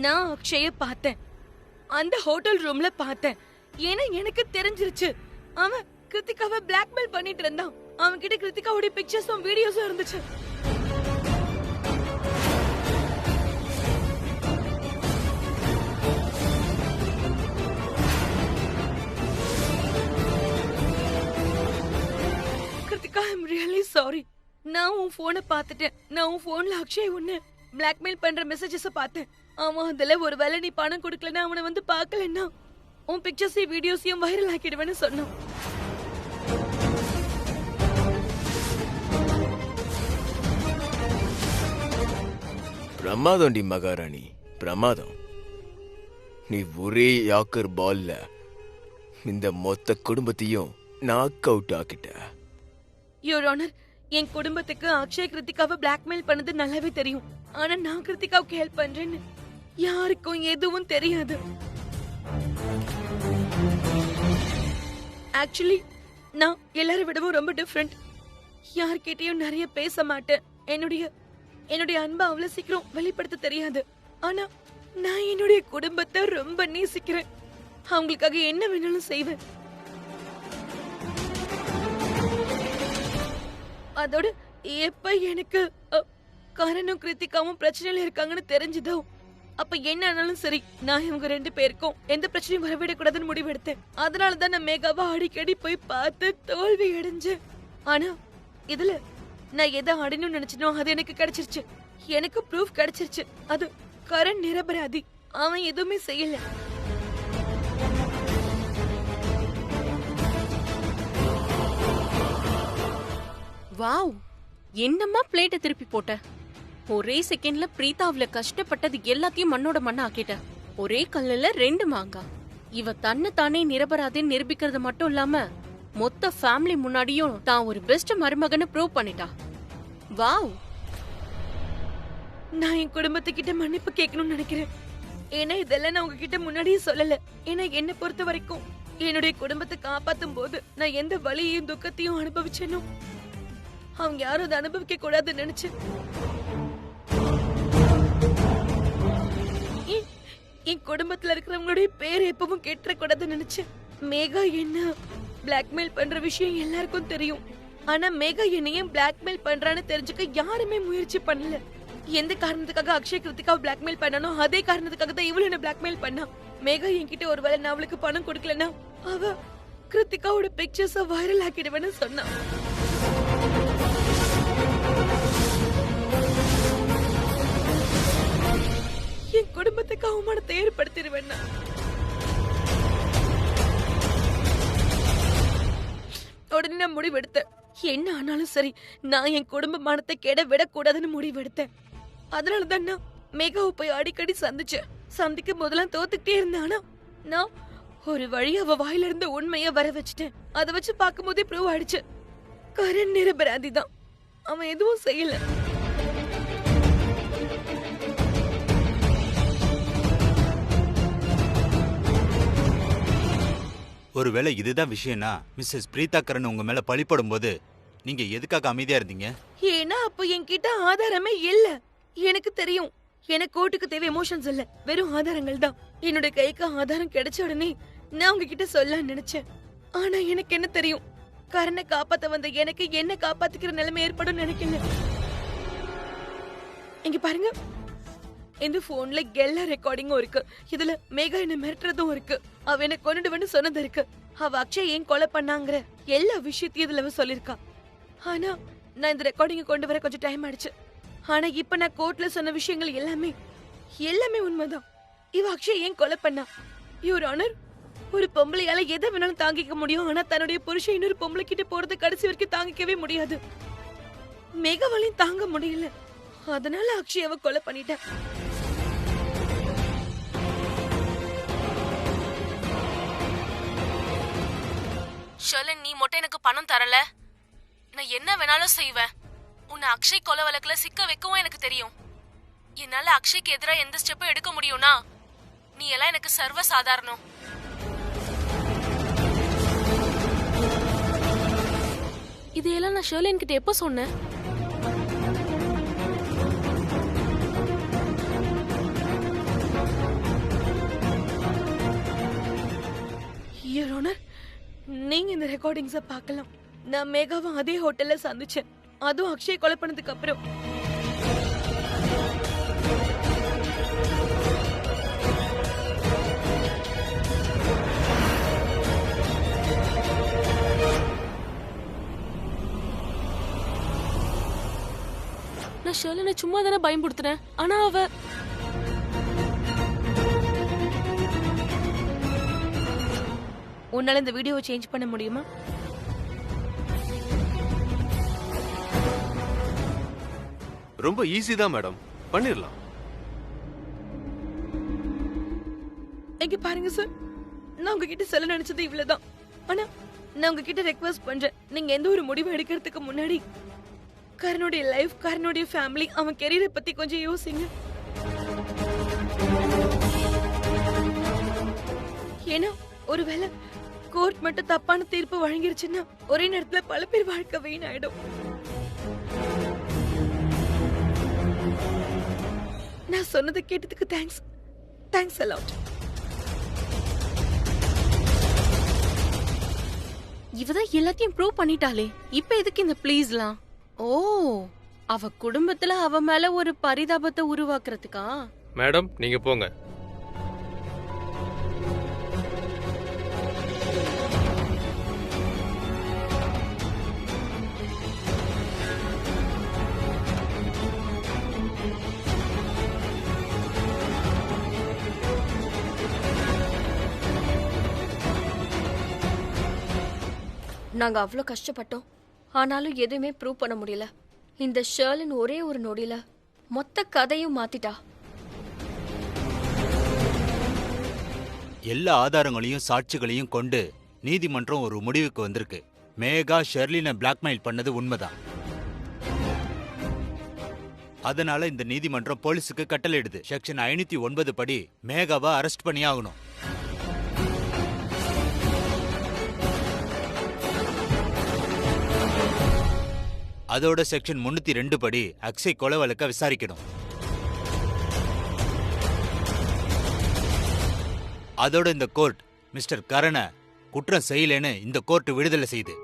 நான் அக்ஷய பார்த்தேன். அந்த ஹோட்டல் ரூம்ல பார்த்தேன். ஏன்னா எனக்கு தெரிஞ்சிருச்சு அவன் கிருத்திகாவை பிளாக்மெயில் பண்ணிட்டு இருந்தான். அவன் கிட்ட கிருத்திகாவோட பிக்சர்ஸும் வீடியோஸும் இருந்துச்சு. கிருத்திகா, ஐ அம் ரியலி சாரி. நான் உன் போனை பார்த்துட்டேன். நான் உன் போன்ல அக்ஷய் உன்னை பிளாக்மெயில் பண்ற மெசேஜஸ் பார்த்தேன். அவன் அதுல ஒருவேளை நீ பணம் கொடுக்கலன்னா அவனை வந்து பார்க்கலன்னா உன் பிக்சர்ஸையும் வீடியோஸையும் வைரல் ஆக்கிடுவேன்னு சொன்னான். பிரமாதம் டி மகாராணி, பிரமாதம். நீ ஒரே யாக்கர் பால்ல இந்த மொத்த குடும்பத்தையும் நாக் அவுட் ஆக்கிட்ட. யுவர் ஆனர், என் குடும்பத்துக்கு அக்ஷய் கிருத்திகாவை பிளாக்மெயில் பண்ணது நல்லாவே தெரியும். ஆனா நான் கிருத்திகாவுக்கு ஹெல்ப் பண்றேன்னு யாருக்கும் எதுவும் தெரியாது. ஆக்சுவலி நான் எல்லாரும் விடவும் ரொம்ப டிஃப்ரெண்ட். யார்கிட்டயும் நிறைய பேச மாட்டேன். என்னுடைய அன்பை அவ்வளவு சீக்கிரம் வெளிப்படுத்த தெரியாது. ஆனா நான் என்னுடைய குடும்பத்தை ரொம்ப நேசிக்கிறேன். அவங்களுக்காக என்ன வேணாலும் செய்வேன். அதோட எப்ப எனக்கு கரணும் கிருத்திகாவும் பிரச்சனையில இருக்காங்கன்னு தெரிஞ்சதோ அப்ப என்ன ஆனாலும் சரி நான் இவங்க 2 பேருக்கும் எந்த பிரச்சனையும் வரவிடக்கூடாதுன்னு முடிவெடுத்தேன். அதனாலதான் நான் மேகாவை அடிக்கடி போய் பார்த்து தோல்வி அடைஞ்சேன். ஆனா இதுல நான் எதை அடையணும்னு நினைச்சனோ அது எனக்கு கிடைச்சிருச்சு. எனக்கு ப்ரூஃப் கிடைச்சிருச்சு. அது கரண் நிரபராதி. அவன் எதுவுமே செய்யல. வாவ், என்னம்மா பிளேட்டை திருப்பி போட்ட? ஒரே செகண்ட்ல பிரீதாவுல கஷ்டப்பட்டது எல்லாத்தையும் மண்ணோட மண்ண ஆக்கிட்ட. ஒரே கல்லுல 2 மாங்காய். இவ தன்னை தானே நிரபராதின்னு நிரூபிக்கிறது மட்டும் இல்லாம மொத்த ஃபேமிலி முன்னாடியும் தான் ஒரு பெஸ்ட் மருமகன்னு ப்ரூவ் பண்ணிட்டா. வாவ். நான் என் குடும்பத்துக்கிட்ட மன்னிப்பு கேட்கணும்னு நினைக்கிறேன். ஏன்னா இதெல்லாம் நான் உங்ககிட்ட முன்னாடியே சொல்லல. ஏன்னா என்னை பொறுத்த வரைக்கும் என்னுடைய குடும்பத்தை காப்பாத்தும் போது நான் எந்த வலியையும் துக்கத்தையும் அனுபவிச்சேனோ அவங்க யாரும் அதை அனுபவிக்க கூடாதுன்னு நினைச்சேன். என் குடும்பத்துல இருக்கிறவங்களுடைய பேர் எப்பவும் கேட்டக்கூடாதுன்னு நினைச்சேன். மேகா என்ன பிளாக்மெயில் பண்ற விஷயம் எல்லாருக்கும் தெரியும். ஆனா மேகா என்னையும் பிளாக்மெயில் பண்றான்னு தெரிஞ்சுக்க யாருமே முயற்சி பண்ணல. எந்த காரணத்துக்காக அக்ஷய் கிருத்திகாவை பிளாக்மெயில் பண்ணானோ அதே காரணத்துக்காக தான் இவளும் என்ன பிளாக்மெயில் பண்ணா. மேகா என்கிட்ட ஒருவேளை நான் அவளுக்கு பணம் கொடுக்கலன்னா அவ கிருத்திகாவோட பிக்சர்ஸ வைரல் ஆக்கிடுவேன்னு சொன்னா. என் குடும்பத்துக்கு அவமானத்தை ஏற்படுத்திடுவேன். உடனே நான் முடிவெடுத்தேன். என்ன ஆனாலும் சரி நான் என் குடும்ப மானத்தை கெட விடக்கூடாதுன்னு முடிவெடுத்தேன். அதனாலதான் நான் மேகாவை போய் அடிக்கடி சந்திக்கும் போதெல்லாம் தோத்துக்கிட்டே இருந்தேன். ஆனா நான் ஒரு வழி அவ வாயில இருந்த உண்மைய வர வச்சுட்டேன். அதை வச்சு பார்க்கும் போதே ப்ரூவ் ஆயிடுச்சு கரண் நிரபராதி தான். அவன் எதுவும் செய்யல. ஒருவேளை இதுதான் விஷயம்னா மிஸ்ஸஸ் பிரீதா கரண் உங்க மேல பழிப்படும் போது நீங்க எதுக்காக அமைதியா இருந்தீங்க? ஏன்னா அப்ப என்கிட்ட ஆதாரமே இல்ல. எனக்கு தெரியும் எனக்கு கோர்ட்டுக்கு தேவை எமோஷன்ஸ் இல்ல, வெறும் ஆதாரங்கள் தான். என்னோட கைக்கு ஆதாரம் கிடைச்ச உடனே நான் உங்ககிட்ட சொல்ல நினைச்சேன். ஆனா எனக்கு என்ன தெரியும் கரணை காப்பாத்த வந்த எனக்கு என்ன காப்பாத்திக்கிற நிலைமை ஏற்படும் நினைக்கல. இங்க பாருங்க, இந்த போன்ல எல்லா ரெக்கார்டிங்கும் இருக்கு. இதுல மேகா என்ன மிரட்டுறதும் இருக்கு. அவ என்ன கொன்னுடுவேன்னு சொன்னது இருக்கு. அவ அக்ஷய் ஏன் கொலை பண்ணாங்கிற எல்லா விஷயத்தையும் இதுல சொல்லிருக்கா. ஆனா நான் இந்த ரெக்கார்டிங்க கொண்டு வர கொஞ்சம் டைம் ஆயிடுச்சு. ஆனா இப்ப நான் கோர்ட்ல சொன்ன விஷயங்கள் எல்லாமே உண்மைதான். இவ அக்ஷய் ஏன் கொலை பண்ணா? யுவர் ஆனர், ஒரு பொம்பளையால எதை வேணாலும் தாங்கிக்க முடியும். ஆனா தன்னுடைய புருஷன் இன்னொரு பொம்பளை கிட்ட போறது கடைசி வரைக்கும் தாங்கிக்கவே முடியாது. மேகாவாலையும் தாங்க முடியல. அதனால அக்ஷயாவை கொலை பண்ணிட்டேன். ஷர்லின், நீ மட்டும் எனக்கு பணம் தரல நான் என்ன வேணாலும் செய்வேன். உன்னை அக்ஷய் கொலை வழக்குல சிக்க வைக்கவும் எனக்கு தெரியும். என்னால அக்ஷய்க்கு எதிராக எந்த ஸ்டெப்பும் எடுக்க முடியும்னா நீ எல்லாம் எனக்கு சர்வ சாதாரணம். இதையெல்லாம் நான் ஷர்லின் கிட்ட எப்போ சொன்னேன்? நீங்க இந்த ரெக்கார்டிங்ஸ பார்க்கலாம். நான் மேகாவை அதே ஹோட்டல்ல சந்திச்சேன், அதுவும் அக்ஷய் கொலை பண்ணதுக்கு அப்புறம். நான் ஷர்லினை சும்மா தானே பயன்படுத்துறேன். ஆனா அவ உன்னால இந்த வீடியோவை சேஞ்ச் பண்ண முடியுமா? ரொம்ப ஈஸி தான் மேடம், பண்ணிரலாம். இங்க பாருங்க சார், நான் உங்ககிட்ட சொல்ல நினைச்சது இவ்வளவுதான். ஆனா நான் உங்ககிட்ட ரெக்வெஸ்ட் பண்றேன், நீங்க எந்த ஒரு முடிவு எடுக்கிறதுக்கு முன்னாடி கரனுடைய லைஃப், கரனுடைய ஃபேமிலி, அவன் கெரியரை பத்தி கொஞ்சம் யோசிங்க. ஏன்னா ஒருவேளை கோர்ட் மட்டும் தப்பான தீர்ப்பு வழங்கிருச்சுன்னா ஒரே நேரத்துல பல பேர் வாழ்க்கை வீணாயிடும். நான் சொன்னதை கேட்டதுக்கு தேங்க்ஸ். Thanks a lot. இவதான் எல்லாத்தையும் ப்ரூவ் பண்ணிட்டாளே, இப்ப எதுக்கு இந்த ப்ளீஸ்லாம்? ஓ, அவ குடும்பத்துல அவ மேல ஒரு பரிதாபத்தை உருவாக்குறதுக்கா? மேடம் நீங்க போங்க. நாங்க அவ்வளோ கஷ்டப்பட்டோம், ஆனாலும் எதுவுமே ப்ரூவ் பண்ண முடியல. இந்த ஷர்லின் ஒரே ஒரு நொடியில மொத்த கதையும் மாத்திட்டா. எல்லா ஆதாரங்களையும் சாட்சிகளையும் கொண்டு நீதிமன்றம் ஒரு முடிவுக்கு வந்திருக்கு. மேகா ஷெர்லினை பிளாக்மெயில் பண்ணது உண்மைதான். அதனால இந்த நீதிமன்றம் போலீஸுக்கு கட்டளையிடுது. செக்ஷன் 509 படி மேகாவை அரெஸ்ட் பண்ணி ஆகணும். அதோட செக்ஷன் 302 படி அக்ஷய் கொலை வழக்க விசாரிக்கணும். அதோட இந்த கோர்ட் மிஸ்டர் கரண குற்றம் செய்யலன்னு இந்த கோர்ட் விடுதலை செய்து.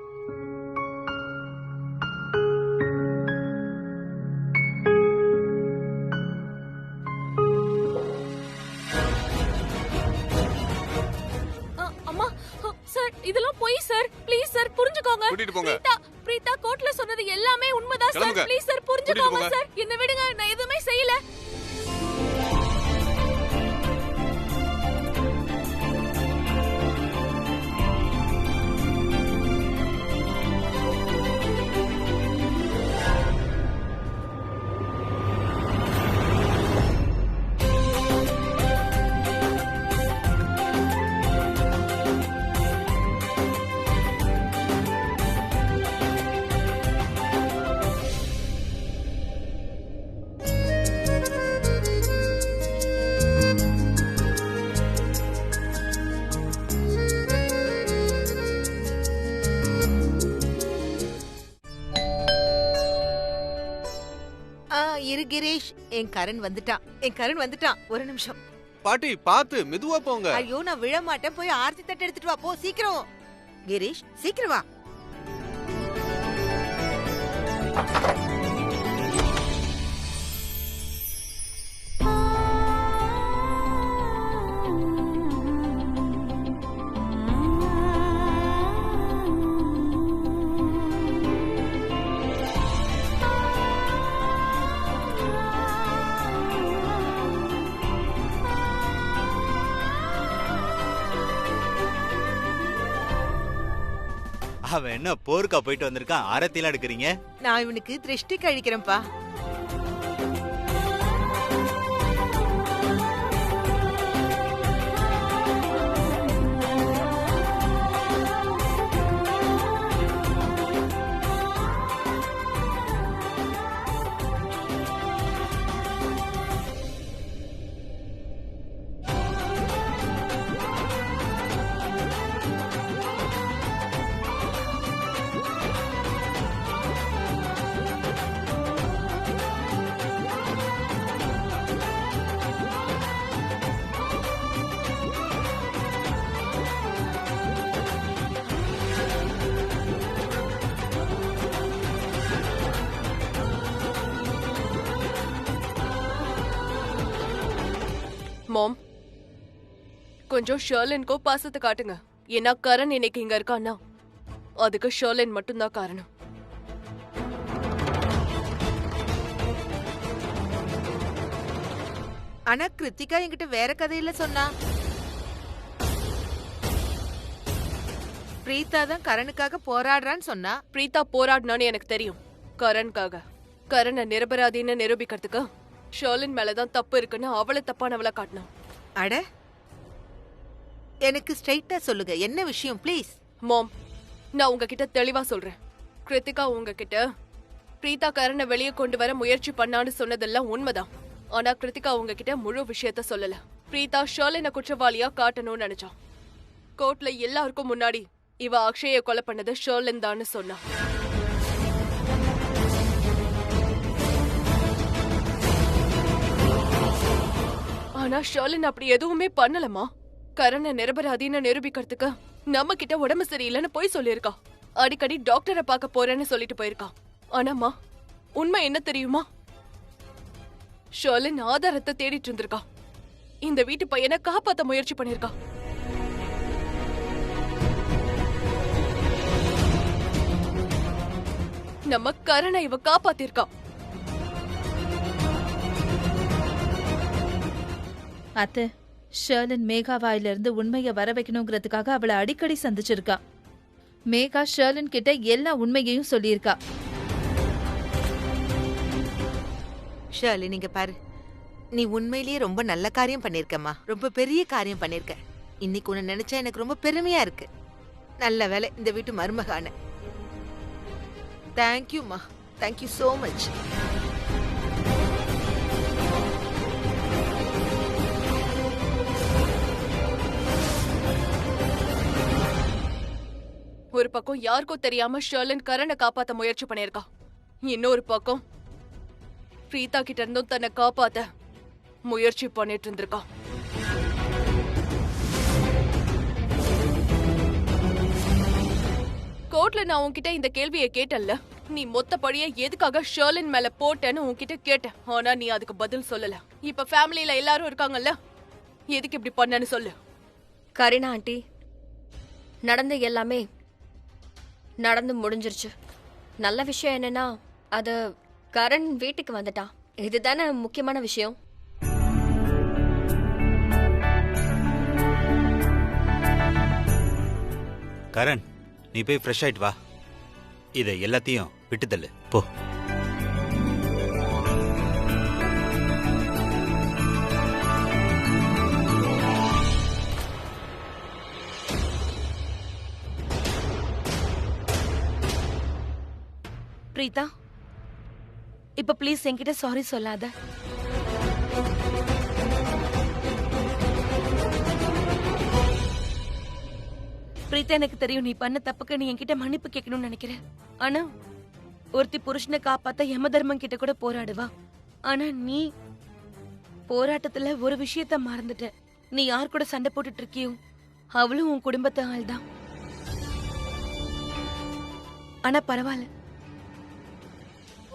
அம்மா சார், இதெல்லாம் போய் சார், ப்ளீஸ் சார் புரிஞ்சுக்கோங்க. கூட்டிட்டு போங்க. பிரீதா கோர்ட்ல சொன்னது எல்லாமே உண்மைதான் சார். கிளம்புங்க. ப்ளீஸ் சார் புரிஞ்சுக்கோங்க கூட்டிட்டு போங்க. சார், என்ன விடுங்க, நான் எதுவுமே செய்யல. இரு கிரீஷ், என் கரண் வந்துட்டான். ஒரு நிமிஷம். பாட்டி பார்த்து மெதுவா போங்க. ஐயோ, நான் விழ மாட்டேன். போய் ஆர்த்தி தட்டு எடுத்துட்டு வா, போ சீக்கிரம். கிரீஷ் சீக்கிரம் வா. அவன் என்ன போருக்கா போயிட்டு வந்திருக்கான், ஆரத்திலாம் எடுக்கிறீங்க? நான் இவனுக்கு திருஷ்டி கழிக்கிறேன்ப்பா. மாம், கொஞ்சம் ஷர்லின்கோ பாசத்தை காட்டுங்க. ஏன்னா கரண் இன்னைக்கு இங்க இருக்கான்னா அதுக்கு ஷர்லின் மட்டும்தான் காரணம். ஆனா கிருத்திகா என்கிட்ட வேற கதையில சொன்னா. பிரீதா தான் கரனுக்காக போராடுறான்னு சொன்னா. பிரீதா போராடினான்னு எனக்கு தெரியும். கரனுக்காக. கரணை நிரபராதின்னு நிரூபிக்கிறதுக்கு ஷர்லின் மேலதான் தப்பு இருக்குன்னு அவளை தப்பானவளை காட்டினான். அட, எனக்கு ஸ்ட்ரைட்டா சொல்லுங்க, என்ன விஷயம் ப்ளீஸ். மாம், நான் உங்ககிட்ட தெளிவா சொல்றேன். கிருத்திகா உங்ககிட்ட பிரீதா கரணை வெளியே கொண்டு வர முயற்சி பண்ணான்னு சொன்னதெல்லாம் உண்மைதான். ஆனா கிருத்திகா உங்ககிட்ட முழு விஷயத்த சொல்லல. பிரீதா ஷர்லினை குற்றவாளியா காட்டணும்னு நினைச்சான். கோர்ட்ல எல்லாருக்கும் முன்னாடி இவ அக்ஷய கொலை பண்ணது ஷர்லின் தான்னு சொன்னா. ஆனா ஷர்லின் அப்படி எதுவுமே பண்ணலமா. கரணை நிரபராதின்னு நிரூபிக்கிறதுக்கு நம்ம கிட்ட உடம்பு சரியில்லைன்னு போய் சொல்லியிருக்கா. அடிக்கடி டாக்டரை பார்க்க போறேன்னு சொல்லிட்டு போயிருக்கா. ஆனாமா உண்மை என்ன தெரியுமா? ஷர்லின் ஆதாரத்தை தேடிட்டு இருந்திருக்கா. இந்த வீட்டு பையனை காப்பாத்த முயற்சி பண்ணிருக்கா. நம்ம கரணை இவ காப்பாத்திருக்கா. அத்தை, ஷர்லின் மேகா வாயிலிருந்து உண்மையை வர வைக்கணுங்கிறதுக்காக அவளை அடிக்கடி சந்திச்சிருக்கா. மேகா ஷர்லின் கிட்ட எல்லா உண்மையையும் சொல்லியிருக்கா. ஷர்லி, நீங்க பாரு, நீ உண்மையிலேயே ரொம்ப நல்ல காரியம் பண்ணிருக்கம்மா. ரொம்ப பெரிய காரியம் பண்ணிருக்க. இன்னைக்கு உன்னை நினைச்சா எனக்கு ரொம்ப பெருமையா இருக்கு. நல்ல வேலை இந்த வீட்டு மருமகான. தேங்க்யூம்மா, தேங்க்யூ சோ மச். ஒரு பக்கம் யாருக்கும் தெரியாம ஷர்லின் கரணை காப்பாத்த முயற்சி பண்ணிருக்கா. இன்னொரு பக்கம் பிரீதா கிட்ட இருந்தும் தன்னை காப்பாத்த முயற்சி பண்ணிட்டு இருந்திருக்கா. கோர்ட்ல நான் உன்கிட்ட இந்த கேள்வியை கேட்டல்ல, நீ மொத்த பழிய எதுக்காக ஷர்லின் மேல போட்டேன்னு உன்கிட்ட கேட்டேன். ஆனா நீ அதுக்கு பதில் சொல்லல. இப்ப ஃபேமிலியில எல்லாரும் இருக்காங்கல்ல, எதுக்கு இப்படி பண்ணன்னு சொல்லு. கரீனா ஆண்டி, நடந்த எல்லாமே நடந்து முடிஞ்சிருச்சு. நல்ல விஷயம் என்னன்னா, அது கரண் வீட்டுக்கு வந்துட்டான். இதுதானே முக்கியமான விஷயம். கரண், நீ போய் ஃப்ரெஷ் ஆயிட்டு வா. இதை எல்லாத்தையும் விட்டுதல்லு போ. பிரீதா, இப்ப ப்ளீஸ் என்கிட்ட சாரி சொல்லாத. பிரீதா, எனக்கு தெரியும் நீ பண்ண தப்புக்கு நீ என்கிட்ட மன்னிப்பு கேட்கணும்னு நினைக்கிற. ஆனா ஒருத்தி புருஷனை காப்பாத்த யம தர்மம் கிட்ட கூட போராடுவா. ஆனா நீ போராட்டத்துல ஒரு விஷயத்த மறந்துட்ட. நீ யார் கூட சண்டை போட்டுட்டு இருக்கியோ அவளும் உன் குடும்பத்து ஆள் தான். ஆனா பரவாயில்ல,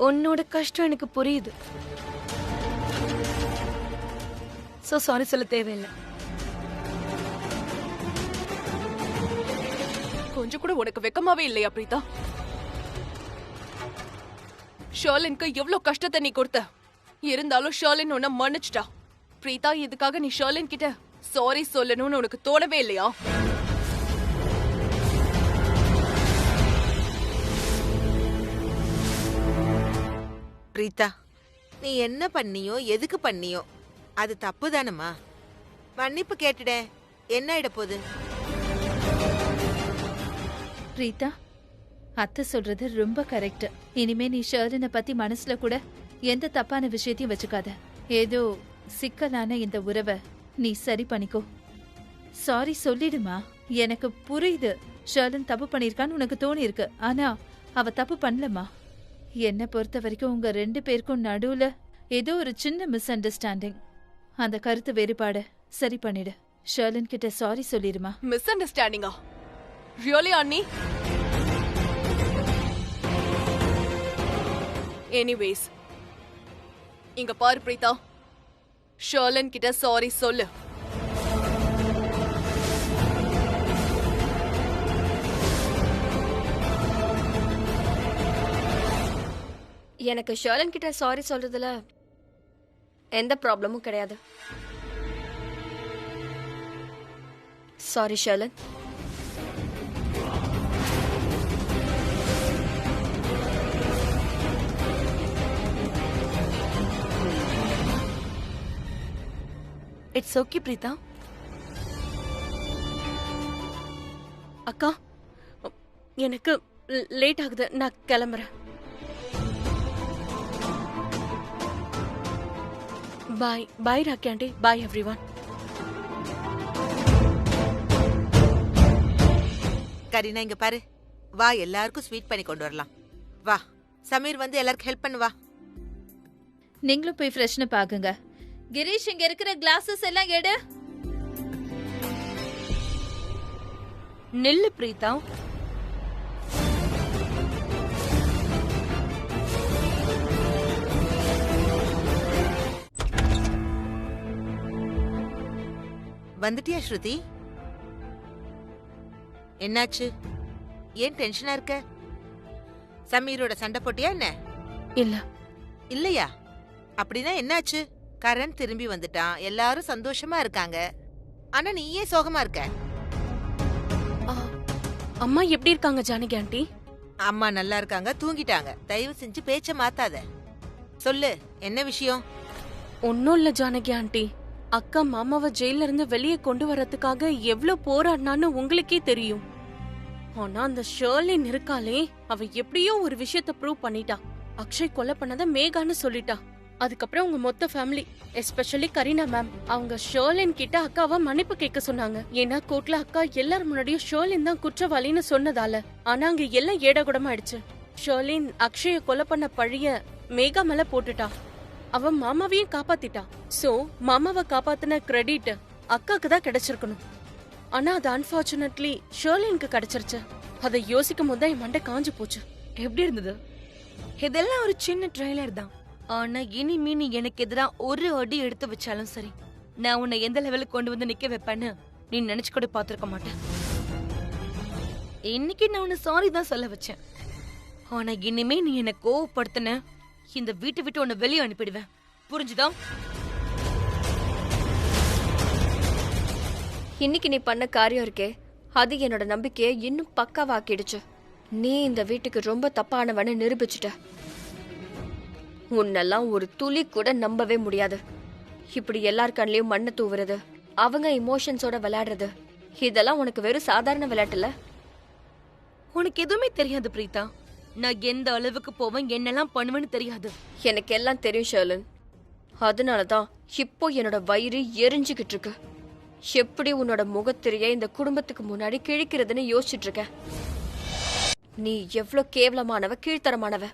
உன்னோட கஷ்டம் எனக்கு புரியுது. சோ சாரி சொல்ல தேவையில்லை. கொஞ்சம் கூட உனக்கு வெக்கமாவே இல்லையா பிரீதா? ஷர்லினுக்கு எவ்வளவு கஷ்டத்தை நீ கொடுத்த. இருந்தாலும் ஷர்லின் உன்னை மன்னிச்சிட்டா. பிரீதா, இதுக்காக நீ ஷர்லின் கிட்ட சாரி சொல்லணும்னு உனக்கு தோணவே இல்லையா? பிரீதா, நீ என்ன பண்ணியோ எதுக்கு பண்ணியோ அது தப்பு தானம்மா. மன்னிப்பு கேட்டுட, என்ன ஆயிட போகுது? பிரீதா, அத்தை சொல்றது ரொம்ப கரெக்ட். இனிமே நீ ஷர்லினை பத்தி மனசுல கூட எந்த தப்பான விஷயத்தையும் வச்சுக்காத. ஏதோ சிக்கலான இந்த உறவை நீ சரி பண்ணிக்கோ. சாரி சொல்லிடுமா. எனக்கு புரியுது, ஷர்லின் தப்பு பண்ணிருக்கான்னு உனக்கு தோணி இருக்கு. ஆனா அவ தப்பு பண்ணலமா. என்ன பொறுத்த வரைக்கும் உங்க 2 பேருக்கும் நடுவுல ஏதோ ஒரு சின்ன மிஸ் அண்டர்ஸ்டாண்டிங். அந்த கருத்து வேறுபாடு சரி பண்ணிடு. ஷர்லின் கிட்ட சாரி சொல்லிடுமா. மிஸ் அண்டர்ஸ்டாண்டிங்கா? ரியலி அண்ணி? எனிவேஸ், இங்க பாரு பிரீதா, ஷர்லன் கிட்ட சாரி சொல்லு. எனக்கு ஷர்லன் கிட்ட சாரி சொல்றதுல எந்த ப்ராப்ளமும் கிடையாது. Sorry Sharlan. It's okay Preetha. அக்கா, எனக்கு லேட் ஆகுது, நான் கிளம்புறேன். Bye bye Rocky aunty, bye everyone. Kareena இங்க பாரு, வா எல்லாருக்கும் ஸ்வீட் பண்ணி கொண்டு வரலாம். வா சமீர் வந்து எல்லாருக்கும் ஹெல்ப் பண்ணு வா. நீங்களும் போய் ஃப்ரெஷ்னு பாக்குங்க. கிரீஷ், இங்க இருக்கிற கிளாஸஸ் எல்லாம் எடு. நில்லு பிரீதா. வந்துட்டியா ஸ்ருதி? என்னாச்சு? ஏன் டென்ஷனா இருக்க? சமீரோட சண்டை போட்டியா என்ன? இல்ல. இல்லையா? அப்படின்னா என்னாச்சு? கரண் திரும்பி வந்துட்டான், எல்லாரும் சந்தோஷமா இருக்காங்க. ஆனா நீ ஏன் சோகமா இருக்க? அம்மா எப்படி இருக்காங்க ஜானகி ஆண்டி? அம்மா நல்லா இருக்காங்க, தூங்கிட்டாங்க. தயவு செஞ்சு பேச்ச மாத்தாத. சொல்லு, என்ன விஷயம்? ஒன்னும் இல்ல ஜானகி ஆண்டி. அக்கா மாமாவை ஜெயில இருந்து வெளியே கொண்டு வரதுக்காக எவ்வளவு போராடினான்னு உங்களுக்கே தெரியும். ஆனா அந்த ஷர்லின் இருக்காளே, அவ எப்படியோ ஒரு விஷயத்த ப்ரூவ் பண்ணிட்டா. அக்ஷய் கொலை பண்ணத மேகான்னு சொல்லிட்டா. அதுக்கப்புறம் உங்க மொத்த ஃபேமிலி, எஸ்பெஷலி கரீனா மேம், அவங்க ஷர்லின் கிட்ட அக்காவை மன்னிப்பு கேட்க சொன்னாங்க. ஏன்னா கோர்ட்ல அக்கா எல்லாரும் முன்னாடியும் ஷர்லின் தான் குற்றவாளின்னு சொன்னதால. ஆனா அங்க எல்லாம் ஏடாகுடமாயிடுச்சு. ஷர்லின் அக்ஷய கொலை பண்ண பழிய மேகா மேல போட்டுட்டா. அவ மாமாவையும் காப்பாத்திட்டா. சோ மாமாவை காப்பாத்தின கிரெடிட் அக்காக்கு தான் கிடைச்சிருக்கணும். ஆனா அது அன்பார்ச்சுனேட்லி ஷர்லினுக்கு கிடைச்சிருச்சு. அதை யோசிக்கும் போது என் மண்டை காஞ்சு போச்சு. எப்படி இருந்தது? இதெல்லாம் ஒரு சின்ன ட்ரைலர் தான். ஆனா இனிமே நீ எனக்கு எதிரா ஒரு அடி எடுத்து வச்சாலும் சரி, நான் உன்னை எந்த லெவலுக்கு கொண்டு வந்து நிக்க வைப்பேன்னு நீ நினைச்சு கூட பாத்துருக்க மாட்டேன். இன்னைக்கு நான் உன்னை சாரி தான் சொல்ல வச்சேன். ஆனா இனிமே நீ என்னை கோவப்படுத்தின, இந்த வீட்டை விட்டு உன்னை வெளியே அனுப்பிடுவேன். புரிஞ்சுதா? இன்னைக்கு நீ பண்ண காரியம் இருக்கே, அது என்னோட நம்பிக்கையை இன்னும் பக்காவாக்கிடுச்சு. நீ இந்த வீட்டுக்கு ரொம்ப தப்பானவன்னு நிரூபிச்சுட்ட. உன்னெல்லாம் ஒரு துளி கூட நம்பவே முடியாது. இப்படி எல்லார் கண்லயும் மண்ணை தூவுறது, அவங்க இமோஷன்ஸோட விளையாடுறது, இதெல்லாம் உனக்கு வெறும் சாதாரண விளையாட்டுல. உனக்கு எதுவுமே தெரியாது பிரீதா. நான் எந்த அளவுக்கு போவேன், என்னெல்லாம் பண்ணுவேன்னு தெரியாது. எனக்கு எல்லாம் தெரியும் ஷர்லின். அதனாலதான் இப்போ என்னோட வயிறு எரிஞ்சுக்கிட்டு இருக்கு. எப்படி உன்னோட முகத்திரைய இந்த குடும்பத்துக்கு முன்னாடி கிழிக்கிறதுன்னு யோசிச்சுட்டு இருக்க. நீ எவ்வளவு கேவலமானவ, கீழ்த்தரமானவ.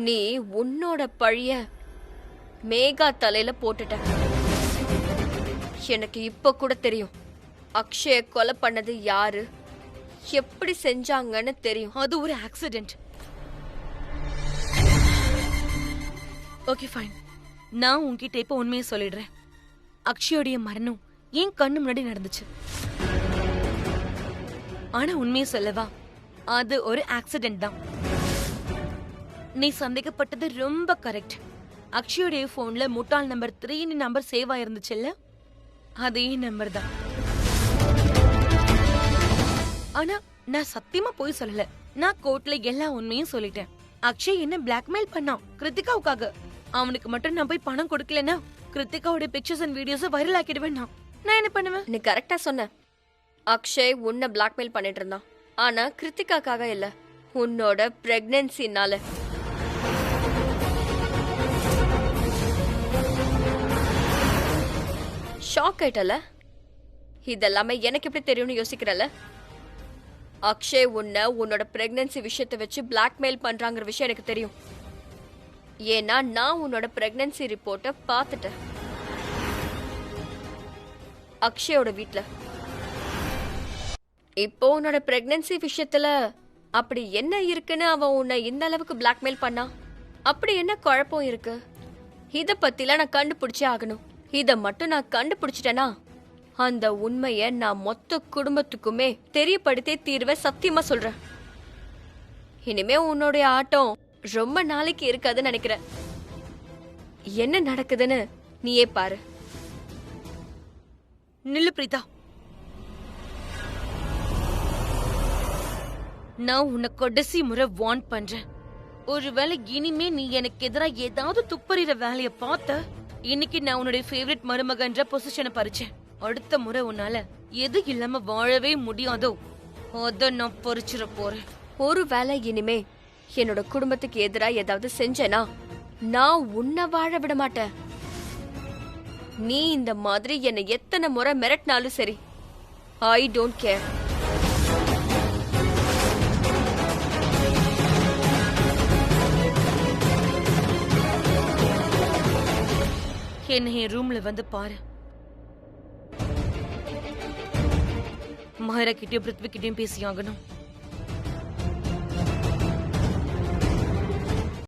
நீ உன்னோட பழிய மேகா தலையில போட்டுட்ட. எனக்கு இப்ப கூட தெரியும் அக்ஷய கொலை பண்ணது யாரு, எப்படி செஞ்சாங்கன்னு தெரியும். அது ஒரு ஆக்சிடென்ட். ஓகே ஃபைன், நான் உன்கிட்ட இப்ப உண்மையை சொல்லிடுறேன். அக்ஷயோடைய மரணம் என் கண்ணு முன்னாடி நடந்துச்சு. ஆனா உண்மையை சொல்லவா, அது ஒரு ஆக்சிடென்ட் தான். நீ சந்தேகப்பட்டது ரொம்ப கரெக்ட். அக்ஷயோடைய போன்ல முட்டாள் நம்பர் 3 நம்பர் சேவ் ஆயிருந்துச்சுல்ல, அதே நம்பர் தான். ஆனா நான் சத்தியமா போய் சொல்லல. நான் கோர்ட்ல எல்லா உண்மையும் சொல்லிட்டேன். அக்ஷய் என்ன பிளாக்மெயில் பண்ணான் கிருத்திகாவுக்காக. அவனுக்கு மட்டும் நான் போய் பணம் கொடுக்கலன்னா கிருத்திகாவோட பிக்சர்ஸ் அண்ட் வீடியோஸ் வைரல் ஆக்கிடுவேன். நான் என்ன பண்ணுவேன்? நீ கரெக்டா சொன்ன. அக்ஷய் உன்னை பிளாக்மெயில் பண்ணிட்டு இருந்தான். ஆனா கிருத்திகாக்காக இல்ல, உன்னோட பிரெக்னன்சினால. ஷாக் ஆயிட்டல. இதெல்லாமே எனக்கு எப்படி தெரியும்னு யோசிக்கிறல. அக்ஷய் உன்னோட பிரெக்னன்சி விஷயத்தை வச்சு பிளாக்மெயில் பண்றாங்கிற விஷயம் எனக்கு தெரியும். ஏன்னா நான் உன்னோட பிரெக்னன்சி ரிப்போர்ட்டை பார்த்துட்டேன் அக்ஷயோட வீட்ல. இப்போ உன்னோட பிரெக்னன்சி விஷயத்துல அப்படி என்ன இருக்குன்னு அவன் உன்னை இந்த அளவுக்கு பிளாக்மெயில் பண்ணா? அப்படி என்ன குழப்பம் இருக்கு? இத பத்திலாம் நான் கண்டுபிடிச்சே ஆகணும். இத மட்டும் நான் கண்டுபிடிச்சிட்டேனா அந்த உண்மைய நான் மொத்த குடும்பத்துக்குமே தெரியப்படுத்தே தீர்வ சத்தியமா சொல்றேன். இனிமே உன்னுடைய ஆட்டம் ரொம்ப நாளைக்கு இருக்காதுன்னு நினைக்கிறேன். என்ன நடக்குதுன்னு நீயே பாரு. நில்லு பிரீதா. நான் உன்னை கடைசி முறை வார்ன் பண்றேன். ஒருவேளை இனிமே நீ எனக்கு எதிரா ஏதாவது துப்பறிற வேலைய பார்த்த, இன்னைக்கு நான் உன்னுடைய ஃபேவரட் மருமகன்ற பொசிஷனை பறிச்சேன். அடுத்த முறை உன்னால எது இல்லாம வாழவே முடியாதோ அத நான் பறிச்சிட போறேன். ஒருவேளை இனிமே என்னோட குடும்பத்துக்கு எதிரா ஏதாவது செஞ்சேனா நான் உன்னை வாழ விட மாட்டேன். நீ இந்த மாதிரி என்னை எத்தனை முறை மிரட்டினாலும் சரி, ஐ டோன்ட் கேர். என்ன என் ரூம்ல வந்து பாரு. மஹரா கிட்டயும் பிருத்வி கிட்டயும் பேசி ஆகணும்.